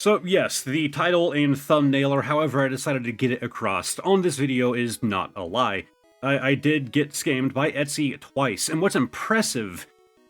So yes, the title and thumbnail, or however I decided to get it across on this video, is not a lie. I did get scammed by Etsy twice, and what's impressive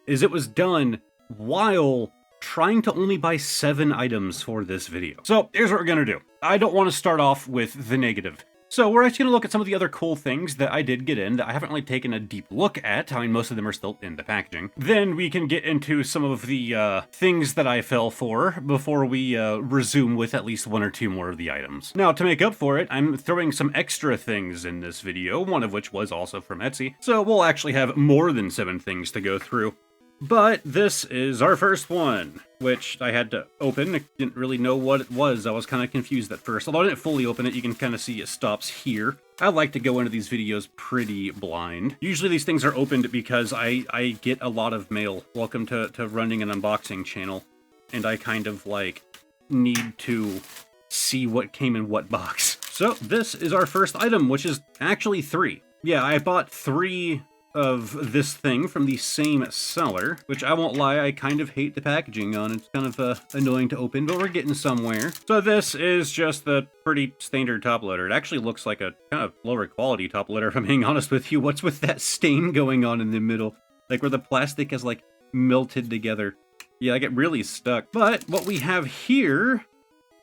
is it was done while trying to only buy 7 items for this video. So here's what we're gonna do. I don't want to start off with the negative. So we're actually gonna look at some of the other cool things that I did get in that I haven't really taken a deep look at. I mean, most of them are still in the packaging. Then we can get into some of the things that I fell for before we resume with at least 1 or 2 more of the items. Now, to make up for it, I'm throwing some extra things in this video, one of which was also from Etsy. So we'll actually have more than 7 things to go through. But this is our first one, which I had to open. I didn't really know what it was. I was kind of confused at first. Although I didn't fully open it, you can kind of see it stops here. I like to go into these videos pretty blind. Usually these things are opened because I get a lot of mail. Welcome to running an unboxing channel. And I kind of, like, need to see what came in what box. So this is our first item, which is actually 3. Yeah, I bought 3 of this thing from the same seller, which I won't lie, I kind of hate the packaging on. It's kind of annoying to open, but we're getting somewhere. So this is just the pretty standard top loader. It actually looks like a kind of lower quality top loader, if I'm being honest with you. What's with that stain going on in the middle? Like where the plastic is like melted together. Yeah, I get really stuck. But what we have here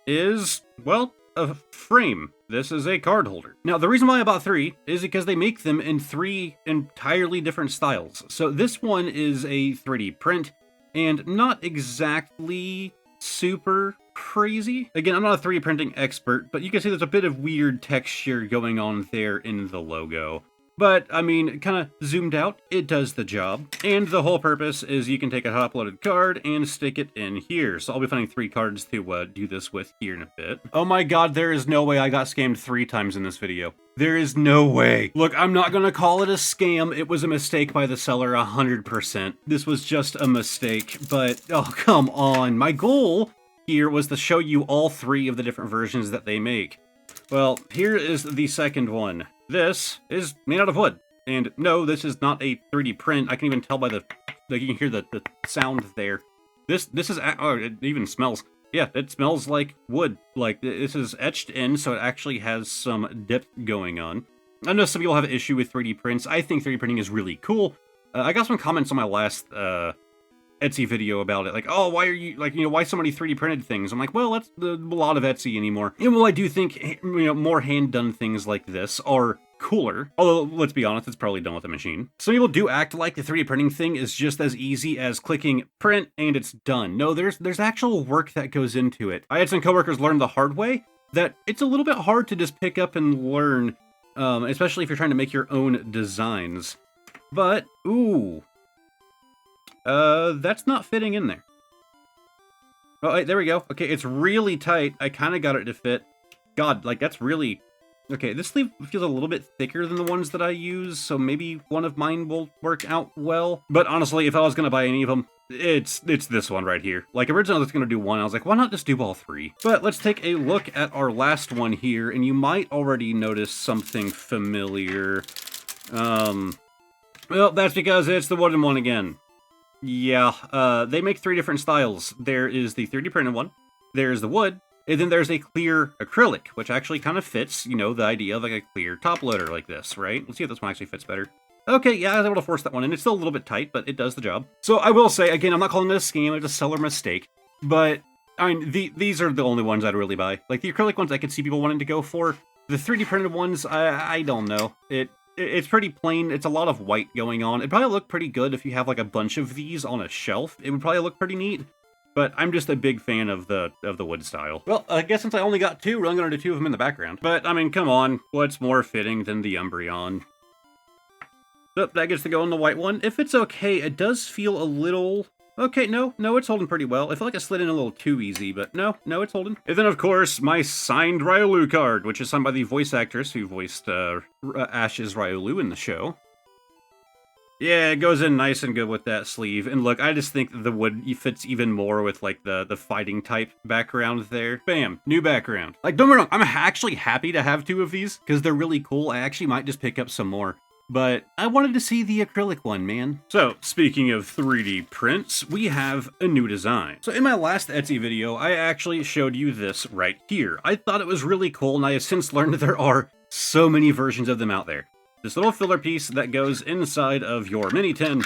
is, well, a frame. This is a card holder. Now, the reason why I bought 3 is because they make them in 3 entirely different styles. So this one is a 3D print, and not exactly super crazy. Again, I'm not a 3D printing expert, but you can see there's a bit of weird texture going on there in the logo. But, I mean, kind of zoomed out, it does the job. And the whole purpose is you can take a top-loaded card and stick it in here. So I'll be finding 3 cards to do this with here in a bit. Oh my god, there is no way I got scammed 3 times in this video. There is no way. Look, I'm not gonna call it a scam. It was a mistake by the seller 100%. This was just a mistake, but oh, come on. My goal here was to show you all 3 of the different versions that they make. Well, here is the second one. This is made out of wood. And no, this is not a 3D print. I can even tell by the, like, you can hear the sound there. This is, oh, it even smells. Yeah, it smells like wood. Like, this is etched in, so it actually has some depth going on. I know some people have an issue with 3D prints. I think 3D printing is really cool. I got some comments on my last Etsy video about it. Like, oh, why are you, like, you know, why so many 3D printed things? I'm like, well, that's a lot of Etsy anymore. And while I do think, you know, more hand-done things like this are cooler, although, let's be honest, it's probably done with a machine. Some people do act like the 3D printing thing is just as easy as clicking print and it's done. No, there's actual work that goes into it. I had some coworkers learn the hard way that it's a little bit hard to just pick up and learn, especially if you're trying to make your own designs. But, ooh. That's not fitting in there. Oh, wait, there we go. Okay, it's really tight. I kind of got it to fit. God, like, that's really... Okay, this sleeve feels a little bit thicker than the ones that I use, so maybe one of mine will work out well. But honestly, if I was going to buy any of them, it's this one right here. Like, originally I was going to do one. I was like, why not just do all 3? But let's take a look at our last one here, and you might already notice something familiar. Well, that's because it's the wooden one again. Yeah, they make 3 different styles. There is the 3D printed one, there's the wood, and then there's a clear acrylic, which actually kind of fits, you know, the idea of like a clear top loader like this, right? Let's see if this one actually fits better. Okay, yeah, I was able to force that one in. It's still a little bit tight, but it does the job. So I will say, again, I'm not calling it a scam, it's a seller mistake, but, I mean, these are the only ones I'd really buy. Like, the acrylic ones I could see people wanting to go for. The 3D printed ones, I don't know. It's pretty plain. It's a lot of white going on. It'd probably look pretty good if you have like a bunch of these on a shelf. It would probably look pretty neat. But I'm just a big fan of the wood style. Well, I guess since I only got 2, we're only going to do 2 of them in the background. But, I mean, come on. What's more fitting than the Umbreon? So, that gets to go on the white one. If it's okay, it does feel a little... Okay, no, it's holding pretty well. I feel like it slid in a little too easy, but no, it's holding. And then, of course, my signed Riolu card, which is signed by the voice actress who voiced Ash's Riolu in the show. Yeah, it goes in nice and good with that sleeve. And look, I just think the wood fits even more with, like, the fighting type background there. Bam, new background. Like, don't get me wrong, I'm actually happy to have 2 of these, because they're really cool. I actually might just pick up some more. but I wanted to see the acrylic one, man. So, speaking of 3D prints, we have a new design. So in my last Etsy video, I actually showed you this right here. I thought it was really cool, and I have since learned that there are so many versions of them out there. This little filler piece that goes inside of your mini tin,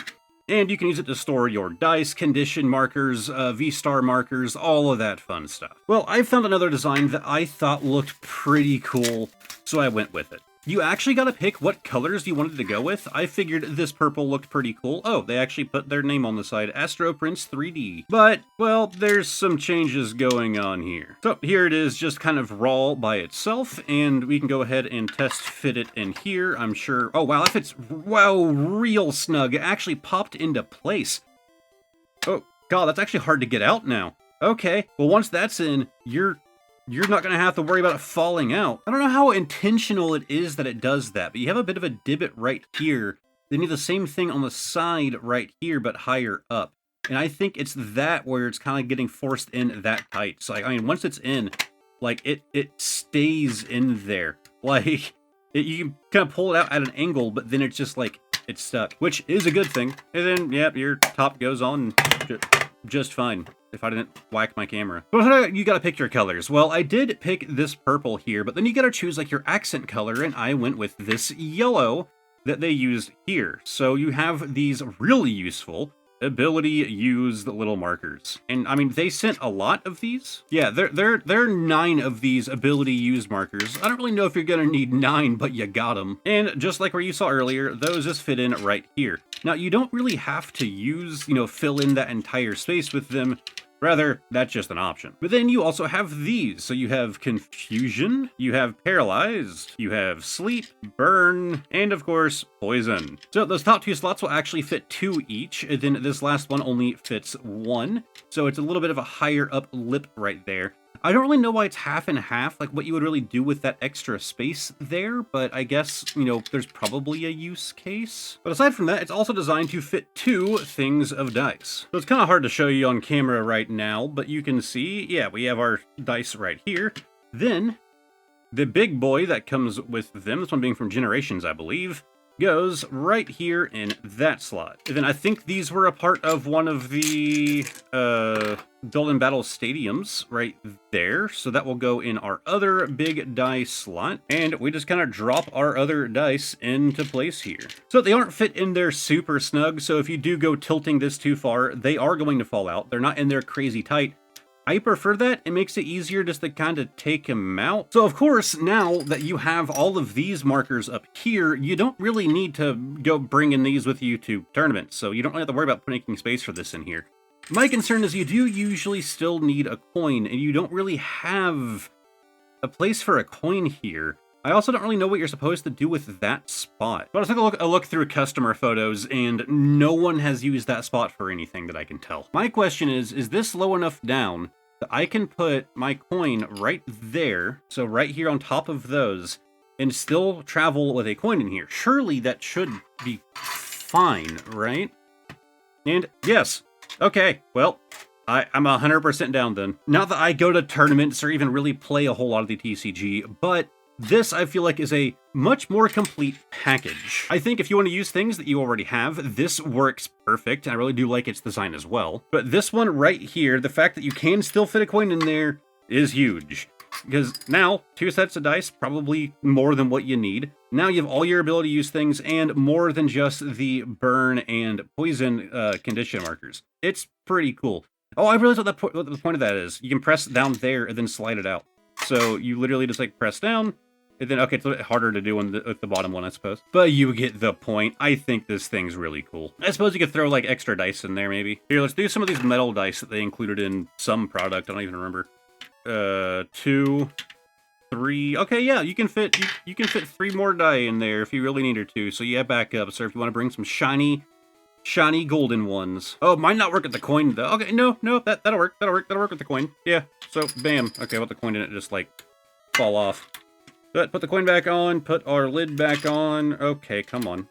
and you can use it to store your dice, condition markers, V-star markers, all of that fun stuff. Well, I found another design that I thought looked pretty cool, so I went with it. You actually got to pick what colors you wanted to go with. I figured this purple looked pretty cool. Oh, they actually put their name on the side, Astro Prince 3D. But, well, there's some changes going on here. So here it is, just kind of raw by itself, and we can go ahead and test fit it in here. I'm sure, oh wow, that fits, wow, real snug. It actually popped into place. Oh, God, that's actually hard to get out now. Okay, well once that's in, you're not going to have to worry about it falling out. I don't know how intentional it is that it does that, but you have a bit of a divot right here. Then you have the same thing on the side right here, but higher up. And I think it's that where it's kind of getting forced in that tight. So, I mean, once it's in, like, it stays in there. Like, you can kind of pull it out at an angle, but then it's just like, it's stuck, which is a good thing. And then, yep, your top goes on just fine. If I didn't whack my camera. But you gotta pick your colors. Well, I did pick this purple here, but then you gotta choose like your accent color, and I went with this yellow that they used here. So you have these really useful ability used little markers. And I mean, they sent a lot of these. Yeah, there are 9 of these ability used markers. I don't really know if you're gonna need 9, but you got them. And just like where you saw earlier, those just fit in right here. Now, you don't really have to use, fill in that entire space with them. Rather, that's just an option. But then you also have these. So you have confusion, you have paralyzed, you have sleep, burn, and of course, poison. So those top 2 slots will actually fit 2 each, and then this last one only fits 1. So it's a little bit of a higher up lip right there. I don't really know why it's half and half, like what you would really do with that extra space there, but I guess, there's probably a use case. But aside from that, it's also designed to fit 2 things of dice. So it's kind of hard to show you on camera right now, but you can see, yeah, we have our dice right here. Then, the big boy that comes with them, this one being from Generations, I believe, goes right here in that slot. And then I think these were a part of one of the Build and Battle stadiums right there. So that will go in our other big dice slot. And we just kind of drop our other dice into place here. So they aren't fit in there super snug. So if you do go tilting this too far, they are going to fall out. They're not in there crazy tight. I prefer that. It makes it easier just to kind of take them out. So of course, now that you have all of these markers up here, you don't really need to go bringing these with you to tournaments. So you don't really have to worry about making space for this in here. My concern is you do usually still need a coin, and you don't really have a place for a coin here. I also don't really know what you're supposed to do with that spot. But I took a look through customer photos, and no one has used that spot for anything that I can tell. My question is this low enough down that I can put my coin right there, so right here on top of those, and still travel with a coin in here? Surely that should be fine, right? And yes, okay, well, I'm 100% down then. Not that I go to tournaments or even really play a whole lot of the TCG, but this, I feel like, is a much more complete package. I think if you want to use things that you already have, this works perfect. I really do like its design as well. But this one right here, the fact that you can still fit a coin in there is huge. Because now, 2 sets of dice, probably more than what you need. Now you have all your ability to use things and more than just the burn and poison condition markers. It's pretty cool. Oh, I realized what the point of that is. You can press down there and then slide it out. So you literally just like press down, and then, okay, it's a little bit harder to do with the bottom one, I suppose. But you get the point. I think this thing's really cool. I suppose you could throw like extra dice in there, maybe. Here, let's do some of these metal dice that they included in some product. I don't even remember. 2, 3. Okay, yeah, you can fit 3 more die in there if you really needed to. So yeah, back up, sir, if you want to bring some shiny golden ones. Oh, might not work with the coin though. Okay, no, that'll work. That'll work with the coin. Yeah. So bam. Okay, well, the coin didn't just like fall off. But put the coin back on, put our lid back on. Okay, come on.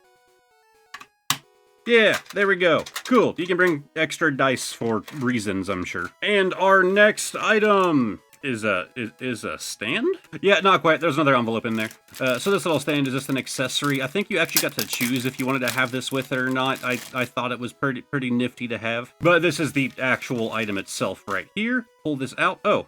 Yeah, there we go. Cool. You can bring extra dice for reasons, I'm sure. And our next item is a stand? Yeah, not quite. There's another envelope in there. So this little stand is just an accessory. I think you actually got to choose if you wanted to have this with it or not. I thought it was pretty nifty to have. But this is the actual item itself right here. Pull this out. Oh.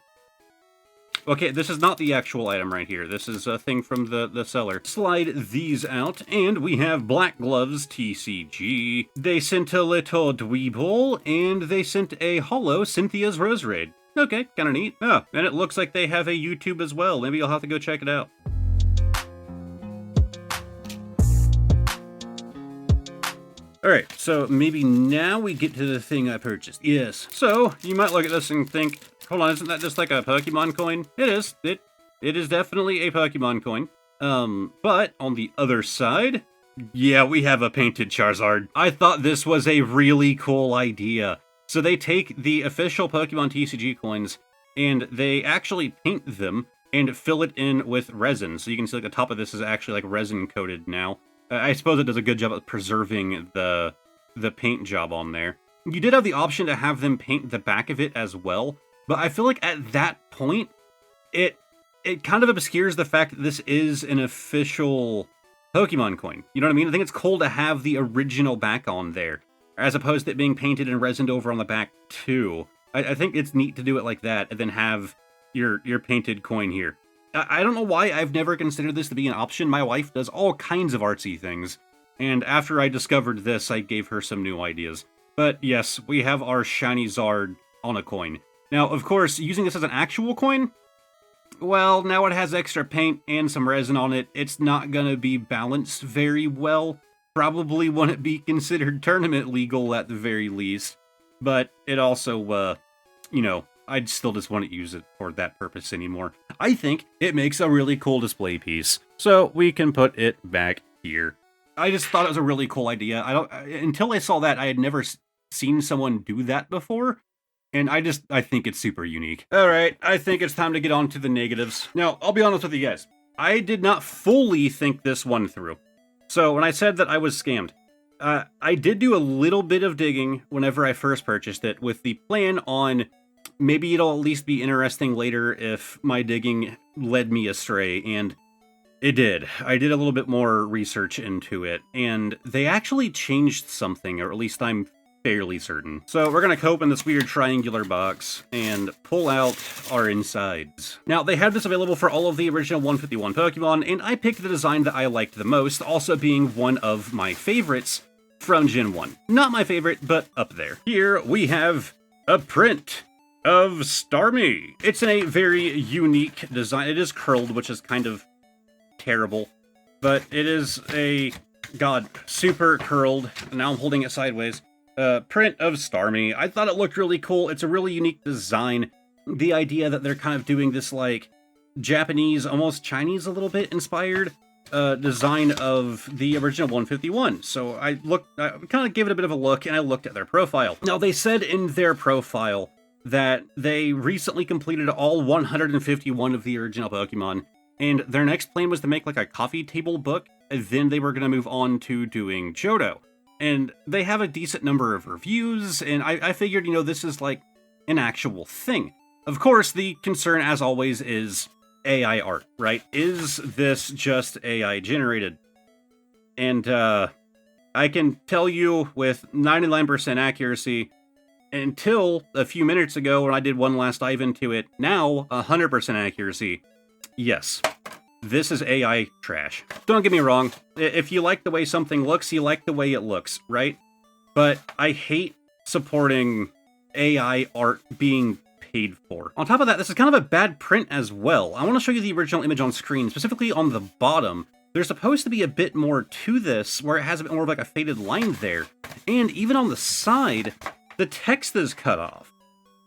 Okay, this is not the actual item right here. This is a thing from the seller. Slide these out, and we have Black Gloves TCG. They sent a little Dweeble, and they sent a hollow Cynthia's Rose Raid. Okay, kind of neat. Oh, and it looks like they have a YouTube as well. Maybe I'll have to go check it out. Alright, so maybe now we get to the thing I purchased. Yes. So, you might look at this and think, hold on, isn't that just like a Pokemon coin? It is. It is definitely a Pokemon coin. But on the other side, yeah, we have a painted Charizard. I thought this was a really cool idea. So they take the official Pokemon TCG coins, and they actually paint them and fill it in with resin. So you can see like the top of this is actually like resin coated now. I suppose it does a good job of preserving the paint job on there. You did have the option to have them paint the back of it as well, but I feel like at that point, it kind of obscures the fact that this is an official Pokemon coin. You know what I mean? I think it's cool to have the original back on there, as opposed to it being painted and resined over on the back too. I think it's neat to do it like that, and then have your painted coin here. I don't know why I've never considered this to be an option. My wife does all kinds of artsy things, and after I discovered this, I gave her some new ideas. But yes, we have our shiny Zard on a coin. Now, of course, using this as an actual coin, well, now it has extra paint and some resin on it. It's not going to be balanced very well. Probably wouldn't be considered tournament legal at the very least. But it also, you know, I'd still just wouldn't use it for that purpose anymore. I think it makes a really cool display piece. So we can put it back here. I just thought it was a really cool idea. Until I saw that, I had never seen someone do that before. And I think it's super unique. All right, I think it's time to get on to the negatives. Now, I'll be honest with you guys. I did not fully think this one through. So when I said that I was scammed, I did do a little bit of digging whenever I first purchased it with the plan on maybe it'll at least be interesting later if my digging led me astray, and it did. I did a little bit more research into it, and they actually changed something, or at least I'm fairly certain. So we're going to open this weird triangular box and pull out our insides. Now, they had this available for all of the original 151 Pokemon, and I picked the design that I liked the most, also being one of my favorites from Gen 1. Not my favorite, but up there. Here we have a print of Starmie. It's a very unique design. It is curled, which is kind of terrible, but it is a, god, super curled. Now I'm holding it sideways. Print of Starmie. I thought it looked really cool. It's a really unique design. The idea that they're kind of doing this like Japanese, almost Chinese a little bit inspired design of the original 151. So I kind of gave it a bit of a look, and I looked at their profile. Now, they said in their profile that they recently completed all 151 of the original Pokemon, and their next plan was to make like a coffee table book, and then they were going to move on to doing Johto. And they have a decent number of reviews, and I figured, you know, this is like an actual thing. Of course, the concern, as always, is AI art, right? Is this just AI generated? And I can tell you with 99% accuracy, until a few minutes ago when I did one last dive into it, now 100% accuracy, yes, this is AI trash. Don't get me wrong, if you like the way something looks, you like the way it looks, right? But I hate supporting AI art being paid for. On top of that, this is kind of a bad print as well. I want to show you the original image on screen, specifically on the bottom. There's supposed to be a bit more to this, where it has a bit more of like a faded line there. And even on the side, the text is cut off.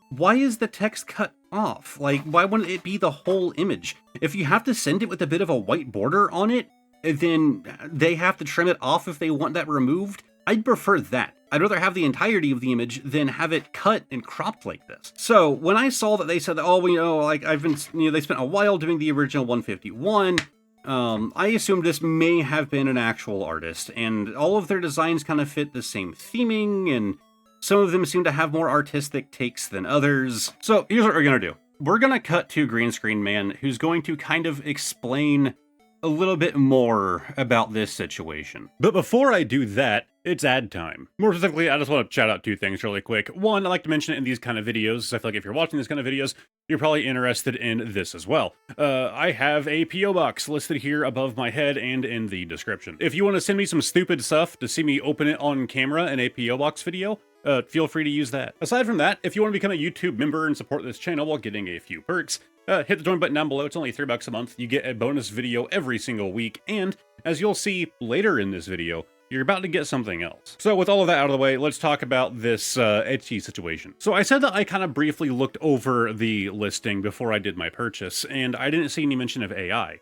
Why is the text cut off? Like, why wouldn't it be the whole image? If you have to send it with a bit of a white border on it, then they have to trim it off if they want that removed. I'd prefer that. I'd rather have the entirety of the image than have it cut and cropped like this. So when I saw that they said that, oh, you know, like they spent a while doing the original 151, I assumed this may have been an actual artist, and all of their designs kind of fit the same theming, and some of them seem to have more artistic takes than others. So here's what we're gonna do. we're gonna cut to Green Screen Man, who's going to kind of explain a little bit more about this situation. But before I do that, it's ad time. More specifically, I just want to shout out two things really quick. One, I like to mention it in these kind of videos. I feel like if you're watching these kind of videos, you're probably interested in this as well. I have a P.O. box listed here above my head and in the description. If you want to send me some stupid stuff to see me open it on camera in a P.O. box video, feel free to use that. Aside from that, if you want to become a YouTube member and support this channel while getting a few perks, hit the join button down below. It's only $3 a month. You get a bonus video every single week, and as you'll see later in this video, you're about to get something else. So with all of that out of the way, let's talk about this Etsy situation. So I said that I kind of briefly looked over the listing before I did my purchase, and I didn't see any mention of AI.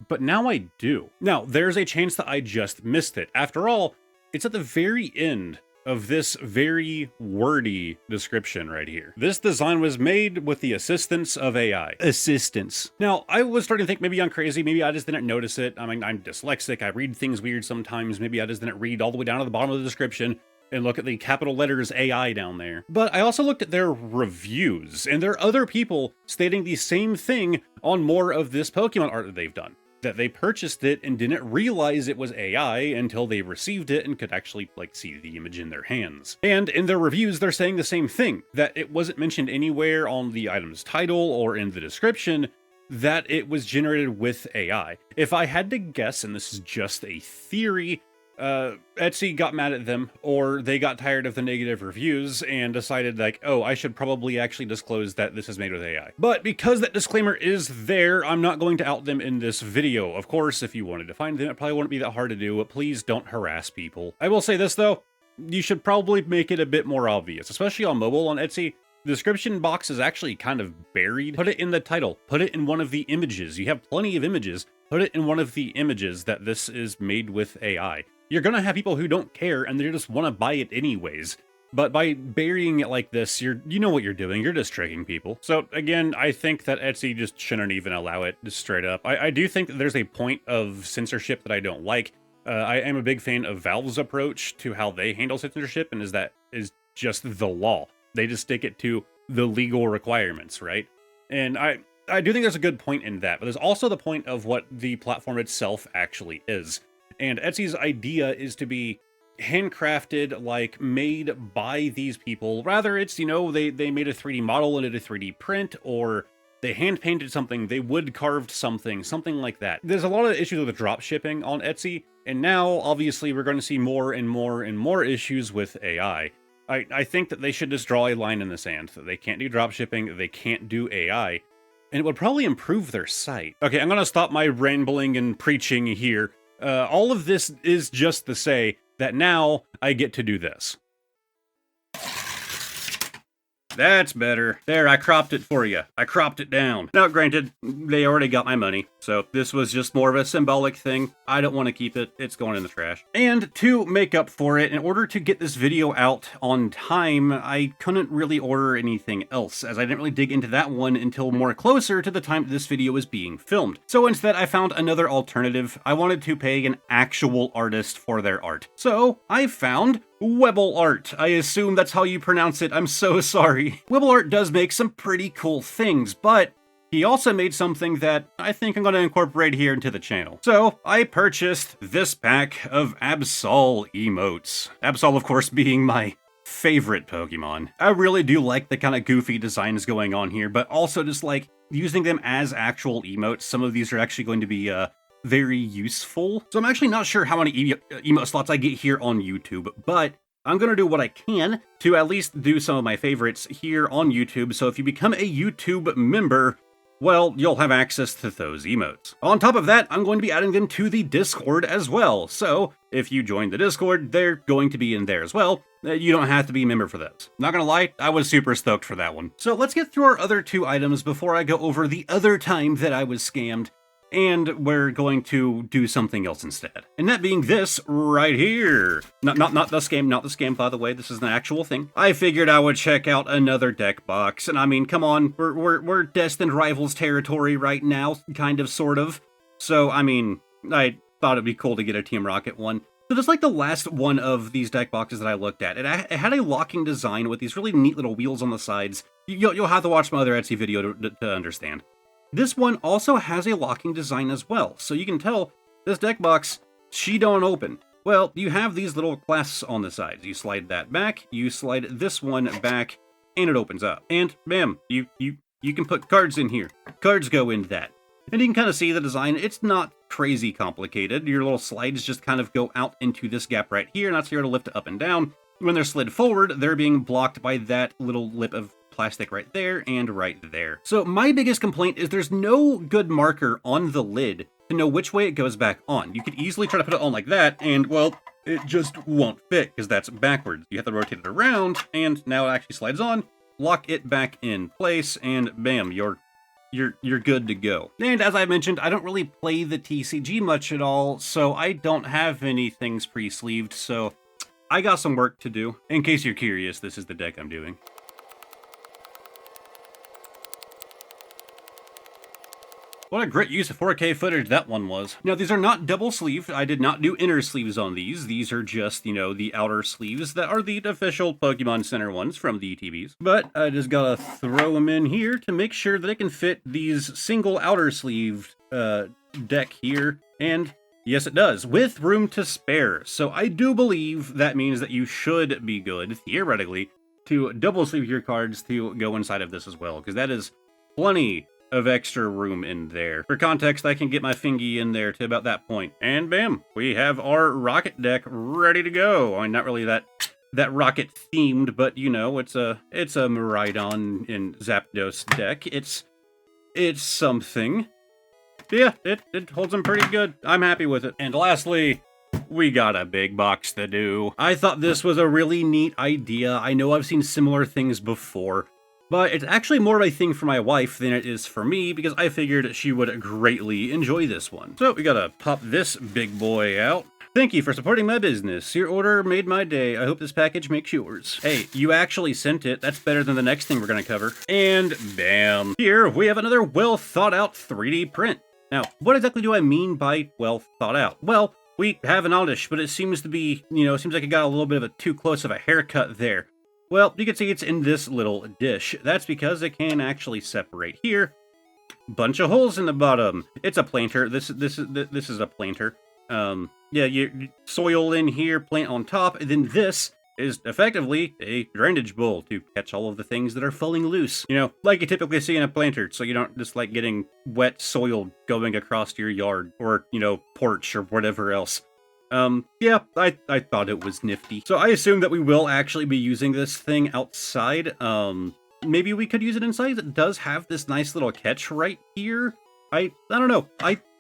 But now I do. Now, there's a chance that I just missed it. After all, it's at the very end of this very wordy description right here. This design was made with the assistance of AI. Assistance. Now, I was starting to think maybe I'm crazy, maybe I just didn't notice it. I mean, I'm dyslexic, I read things weird sometimes, maybe I just didn't read all the way down to the bottom of the description and look at the capital letters AI down there. But I also looked at their reviews, and there are other people stating the same thing on more of this Pokemon art that they've done. That they purchased it and didn't realize it was AI until they received it and could actually, like, see the image in their hands. And in their reviews, they're saying the same thing, that it wasn't mentioned anywhere on the item's title or in the description that it was generated with AI. If I had to guess, and this is just a theory, Etsy got mad at them, or they got tired of the negative reviews and decided, like, oh, I should probably actually disclose that this is made with AI. But because that disclaimer is there, I'm not going to out them in this video. Of course, if you wanted to find them, it probably wouldn't be that hard to do, but please don't harass people. I will say this, though. You should probably make it a bit more obvious, especially on mobile on Etsy. The description box is actually kind of buried. Put it in the title. Put it in one of the images. You have plenty of images. Put it in one of the images that this is made with AI. You're gonna have people who don't care and they just want to buy it anyways. But by burying it like this, you know what you're doing. You're just tricking people. So again, I think that Etsy just shouldn't even allow it, just straight up. I do think that there's a point of censorship that I don't like. I am a big fan of Valve's approach to how they handle censorship, and is just the law. They just stick it to the legal requirements, right? And I do think there's a good point in that, but there's also the point of what the platform itself actually is. And Etsy's idea is to be handcrafted, like made by these people. Rather, it's, you know, they made a 3D model and did a 3D print, or they hand painted something, they wood carved something like that. There's a lot of issues with drop shipping on Etsy, and now obviously we're going to see more and more and more issues with AI. I think that they should just draw a line in the sand, that they can't do drop shipping, they can't do AI, and it would probably improve their site. Okay, I'm going to stop my rambling and preaching here. All of this is just to say that now I get to do this. That's better. There, I cropped it for you. I cropped it down. Now, granted, they already got my money, so this was just more of a symbolic thing. I don't want to keep it. It's going in the trash. And to make up for it, in order to get this video out on time, I couldn't really order anything else, as I didn't really dig into that one until more closer to the time this video was being filmed. So instead, I found another alternative. I wanted to pay an actual artist for their art. So I found Webble Art. I assume that's how you pronounce it. I'm so sorry. Webble Art does make some pretty cool things, but he also made something that I think I'm going to incorporate here into the channel. So I purchased this pack of Absol emotes. Absol, of course, being my favorite Pokemon. I really do like the kind of goofy designs going on here, but also just like using them as actual emotes. Some of these are actually going to be very useful. So I'm actually not sure how many emote slots I get here on YouTube, but I'm going to do what I can to at least do some of my favorites here on YouTube. So if you become a YouTube member, well, you'll have access to those emotes. On top of that, I'm going to be adding them to the Discord as well. So if you join the Discord, they're going to be in there as well. You don't have to be a member for those. Not gonna lie, I was super stoked for that one. So let's get through our other two items before I go over the other time that I was scammed. And we're going to do something else instead. And that being this right here. Not the scam, by the way. This is an actual thing. I figured I would check out another deck box. And I mean, come on, we're destined rivals territory right now, kind of, sort of. So, I mean, I thought it'd be cool to get a Team Rocket one. So this is like the last one of these deck boxes that I looked at. It had a locking design with these really neat little wheels on the sides. You'll have to watch my other Etsy video to understand. This one also has a locking design as well, so you can tell this deck box, she don't open. Well, you have these little clasps on the sides. You slide that back, you slide this one back, and it opens up. And bam, you can put cards in here. Cards go in that. And you can kind of see the design. It's not crazy complicated. Your little slides just kind of go out into this gap right here, and that's here to lift it up and down. When they're slid forward, they're being blocked by that little lip of plastic right there and right there. So my biggest complaint is there's no good marker on the lid to know which way it goes back on. You could easily try to put it on like that, and well, it just won't fit because that's backwards. You have to rotate it around, and now it actually slides on, lock it back in place, and bam, you're good to go. And as I mentioned, I don't really play the TCG much at all, so I don't have any things pre-sleeved, so I got some work to do. In case you're curious, this is the deck I'm doing. What a great use of 4K footage that one was. Now, these are not double sleeved. I did not do inner sleeves on these. These are just, the outer sleeves that are the official Pokemon Center ones from the ETBs. But I just gotta throw them in here to make sure that it can fit these single outer sleeved deck here. And yes, it does, with room to spare. So I do believe that means that you should be good, theoretically, to double sleeve your cards to go inside of this as well, because that is plenty of extra room in there. For context, I can get my fingy in there to about that point. And bam, we have our rocket deck ready to go. I mean, not really that rocket themed, but it's a Miraidon and Zapdos deck. It's something. Yeah, it holds them pretty good. I'm happy with it. And lastly, we got a big box to do. I thought this was a really neat idea. I know I've seen similar things before, but it's actually more of a thing for my wife than it is for me, because I figured she would greatly enjoy this one. So we gotta pop this big boy out. Thank you for supporting my business. Your order made my day. I hope this package makes yours. Hey, you actually sent it. That's better than the next thing we're gonna cover. And bam. Here we have another well thought out 3D print. Now, what exactly do I mean by well thought out? Well, we have an Oddish, but it seems to be, it seems like it got a little bit of a too close of a haircut there. Well, you can see it's in this little dish. That's because it can actually separate here. Bunch of holes in the bottom. It's a planter. This is a planter. Yeah, you soil in here, plant on top, and then this is effectively a drainage bowl to catch all of the things that are falling loose. Like you typically see in a planter, so you don't just like getting wet soil going across your yard or, porch or whatever else. Yeah, I thought it was nifty. So I assume that we will actually be using this thing outside. Maybe we could use it inside. It does have this nice little catch right here. I don't know.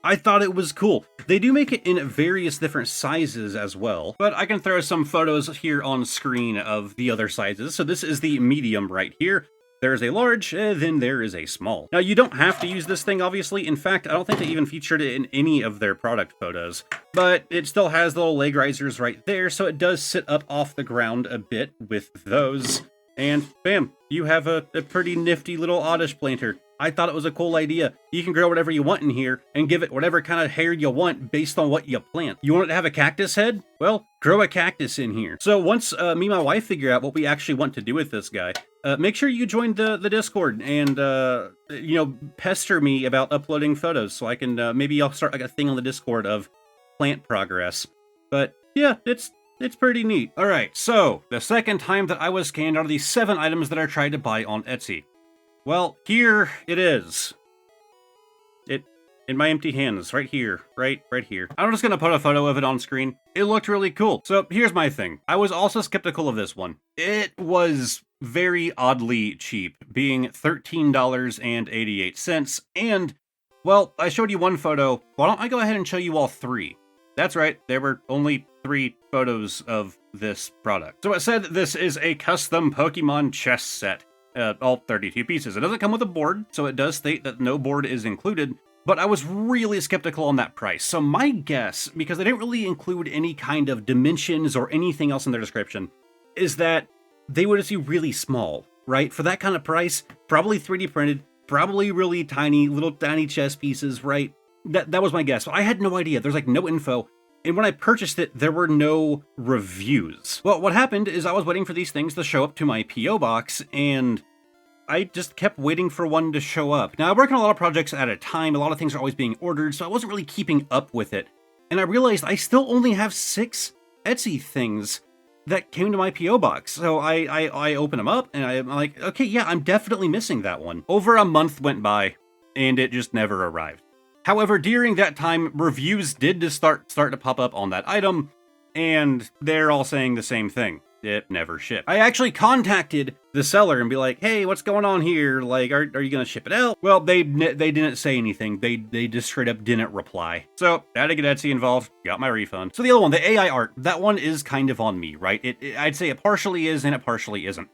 I thought it was cool. They do make it in various different sizes as well, but I can throw some photos here on screen of the other sizes. So this is the medium right here. There's a large, then there is a small. Now, you don't have to use this thing, obviously. In fact, I don't think they even featured it in any of their product photos, but it still has the little leg risers right there, so it does sit up off the ground a bit with those. And bam, you have a pretty nifty little Oddish planter. I thought it was a cool idea. You can grow whatever you want in here and give it whatever kind of hair you want based on what you plant. You want it to have a cactus head? Well, grow a cactus in here. So once me and my wife figure out what we actually want to do with this guy, make sure you join the Discord and, pester me about uploading photos so I can, maybe I'll start like a thing on the Discord of plant progress. But yeah, it's pretty neat. All right, so the second time that I was scanned out of the 7 items that I tried to buy on Etsy. Well, here it is. It in my empty hands, right here, right here. I'm just gonna put a photo of it on screen. It looked really cool. So here's my thing. I was also skeptical of this one. It was very oddly cheap, being $13.88. And, well, I showed you one photo. Why don't I go ahead and show you all 3? That's right, there were only 3 photos of this product. So it said this is a custom Pokemon chess set. All 32 pieces. It doesn't come with a board, so it does state that no board is included, but I was really skeptical on that price. So my guess, because they didn't really include any kind of dimensions or anything else in their description, is that they would just be really small, right? For that kind of price, probably 3D printed, probably really tiny, little tiny chess pieces, right? That was my guess. But I had no idea. There's like no info. And when I purchased it, there were no reviews. Well, what happened is I was waiting for these things to show up to my P.O. box, and I just kept waiting for one to show up. Now, I work on a lot of projects at a time, a lot of things are always being ordered, so I wasn't really keeping up with it. And I realized I still only have 6 Etsy things that came to my P.O. box. So I open them up, and I'm like, okay, yeah, I'm definitely missing that one. Over a month went by, and it just never arrived. However, during that time, reviews did just start to pop up on that item, and they're all saying the same thing. It never shipped. I actually contacted the seller and be like, hey, what's going on here? Like, are you gonna ship it out? Well, they didn't say anything. They just straight up didn't reply. So, had to get Etsy involved, got my refund. So the other one, the AI art, that one is kind of on me, right? I'd say it partially is and it partially isn't.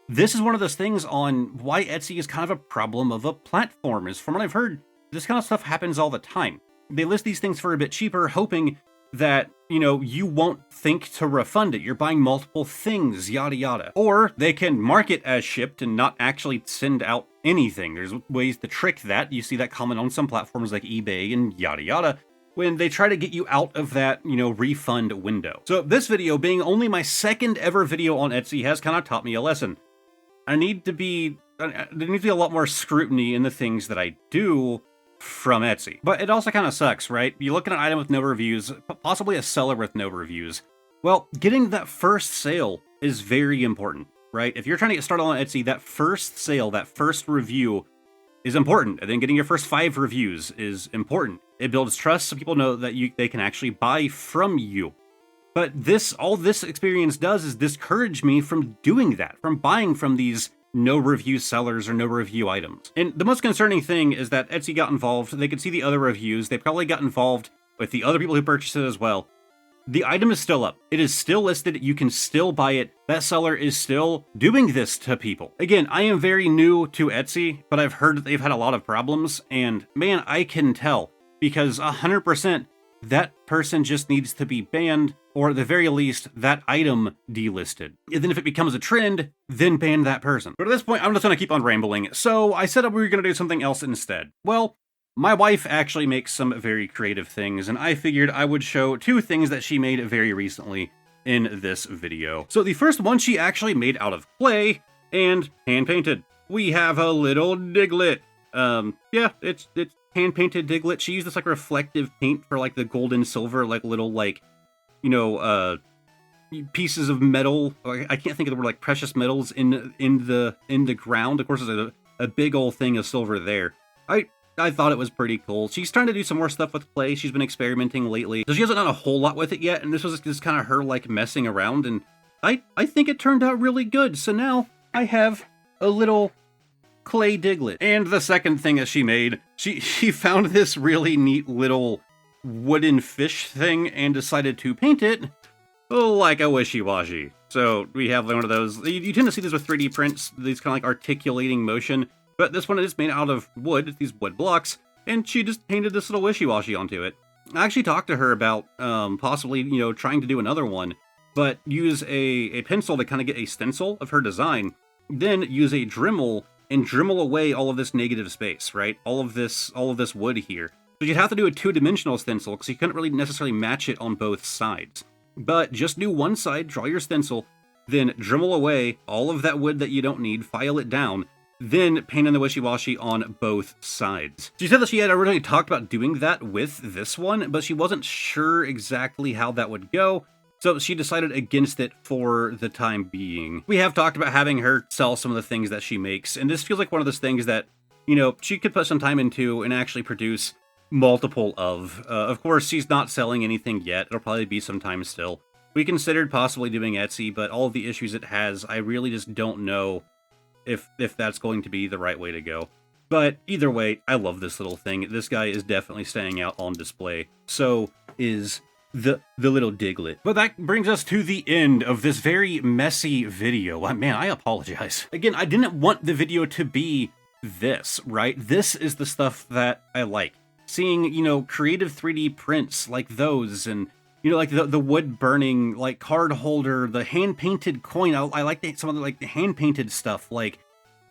This is one of those things on why Etsy is kind of a problem of a platform, is from what I've heard, this kind of stuff happens all the time. They list these things for a bit cheaper, hoping that, you know, you won't think to refund it. You're buying multiple things, yada yada. Or they can mark it as shipped and not actually send out anything. There's ways to trick that. You see that common on some platforms like eBay and yada yada, when they try to get you out of that, you know, refund window. So this video, being only my second ever video on Etsy, has kind of taught me a lesson. There needs to be a lot more scrutiny in the things that I do from Etsy. But it also kind of sucks, right? You look at an item with no reviews, possibly a seller with no reviews. Well, getting that first sale is very important, right? If you're trying to get started on Etsy, that first sale, that first review is important. And then getting your first 5 reviews is important. It builds trust so people know that they can actually buy from you. But all this experience does is discourage me from doing that, from buying from these no review sellers or no review items. And the most concerning thing is that Etsy got involved. They could see the other reviews. They probably got involved with the other people who purchased it as well. The item is still up. It is still listed. You can still buy it. That seller is still doing this to people. Again, I am very new to Etsy, but I've heard that they've had a lot of problems, and man, I can tell, because 100% that person just needs to be banned, or at the very least, that item delisted. And then if it becomes a trend, then ban that person. But at this point, I'm just gonna keep on rambling. So I said we were gonna do something else instead. Well, my wife actually makes some very creative things, and I figured I would show 2 things that she made very recently in this video. So the first one she actually made out of clay and hand-painted. We have a little Diglett. Yeah, it's hand-painted Diglett. She used this like reflective paint for like the gold and silver, like little like, you know, pieces of metal. I can't think of the word, like precious metals in the ground. Of course, there's a big old thing of silver there. I thought it was pretty cool. She's trying to do some more stuff with clay. She's been experimenting lately, so she hasn't done a whole lot with it yet. And this was just kind of her like messing around, and I think it turned out really good. So now I have a little clay Diglett. And the second thing that she made, she found this really neat little wooden fish thing and decided to paint it like a wishy-washy. So we have one of those. You tend to see this with 3D prints, these kind of like articulating motion, but this one is made out of wood, these wood blocks, and she just painted this little wishy-washy onto it. I actually talked to her about possibly, you know, trying to do another one, but use a pencil to kind of get a stencil of her design, then use a Dremel and Dremel away all of this negative space, right? All of this wood here. So you'd have to do a 2-dimensional stencil because you couldn't really necessarily match it on both sides. But just do one side, draw your stencil, then Dremel away all of that wood that you don't need, file it down, then paint in the wishy-washy on both sides. She said that she had originally talked about doing that with this one, but she wasn't sure exactly how that would go, so she decided against it for the time being. We have talked about having her sell some of the things that she makes, and this feels like one of those things that, you know, she could put some time into and actually produce multiple of. Of course, she's not selling anything yet. It'll probably be some time still. We considered possibly doing Etsy, but all of the issues it has, I really just don't know if that's going to be the right way to go. But either way, I love this little thing. This guy is definitely staying out on display. So is the little Diglett. But that brings us to the end of this very messy video. Man, I apologize. Again, I didn't want the video to be this, right? This is the stuff that I like. Seeing, you know, creative 3D prints like those, and, you know, like the wood burning, like card holder, the hand-painted coin. I like some of the, like, the hand-painted stuff, like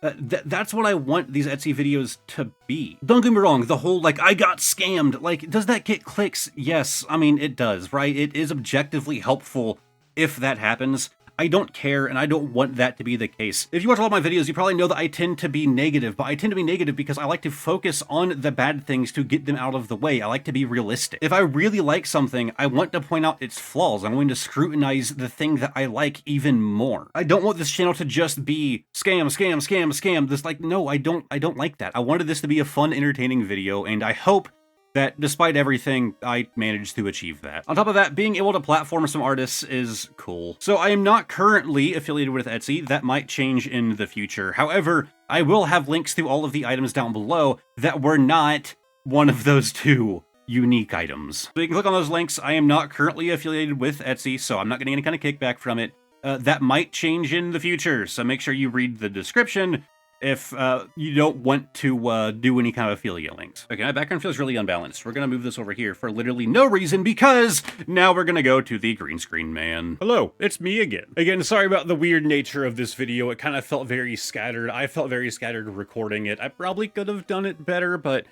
That's what I want these Etsy videos to be. Don't get me wrong, the whole, like, I got scammed, like, does that get clicks? Yes, I mean, it does, right? It is objectively helpful if that happens. I don't care, and I don't want that to be the case. If you watch a lot of my videos, you probably know that I tend to be negative, but I tend to be negative because I like to focus on the bad things to get them out of the way. I like to be realistic. If I really like something, I want to point out its flaws. I'm going to scrutinize the thing that I like even more. I don't want this channel to just be scam, scam, scam, scam. This, like, no, I don't like that. I wanted this to be a fun, entertaining video, and I hope that despite everything, I managed to achieve that. On top of that, being able to platform some artists is cool. So I am not currently affiliated with Etsy. That might change in the future. However, I will have links to all of the items down below that were not one of those two unique items. So you can click on those links. I am not currently affiliated with Etsy, so I'm not getting any kind of kickback from it. That might change in the future, so make sure you read the description if you don't want to do any kind of affiliate links. Okay, my background feels really unbalanced. We're gonna move this over here for literally no reason, because now we're gonna go to the green screen man. Hello, it's me again. Again, sorry about the weird nature of this video. It kind of felt very scattered. I felt very scattered recording it. I probably could have done it better, but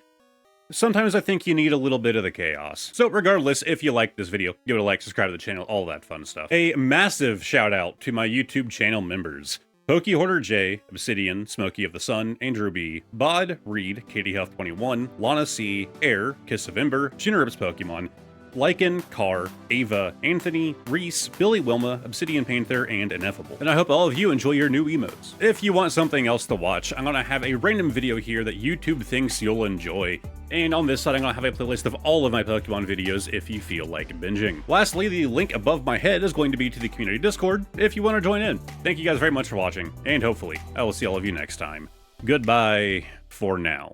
sometimes I think you need a little bit of the chaos. So regardless, if you like this video, give it a like, subscribe to the channel, all that fun stuff. A massive shout out to my YouTube channel members: Pokey Hoarder J, Obsidian, Smokey of the Sun, Andrew B, Bod, Reed, Katie Huff 21, Lana C, Air, Kiss of Ember, Generous Pokemon, Lycan, Carr, Ava, Anthony, Reese, Billy Wilma, Obsidian Panther, and Ineffable. And I hope all of you enjoy your new emotes. If you want something else to watch, I'm gonna have a random video here that YouTube thinks you'll enjoy. And on this side, I'm gonna have a playlist of all of my Pokemon videos if you feel like binging. Lastly, the link above my head is going to be to the community Discord if you want to join in. Thank you guys very much for watching, and hopefully I will see all of you next time. Goodbye for now.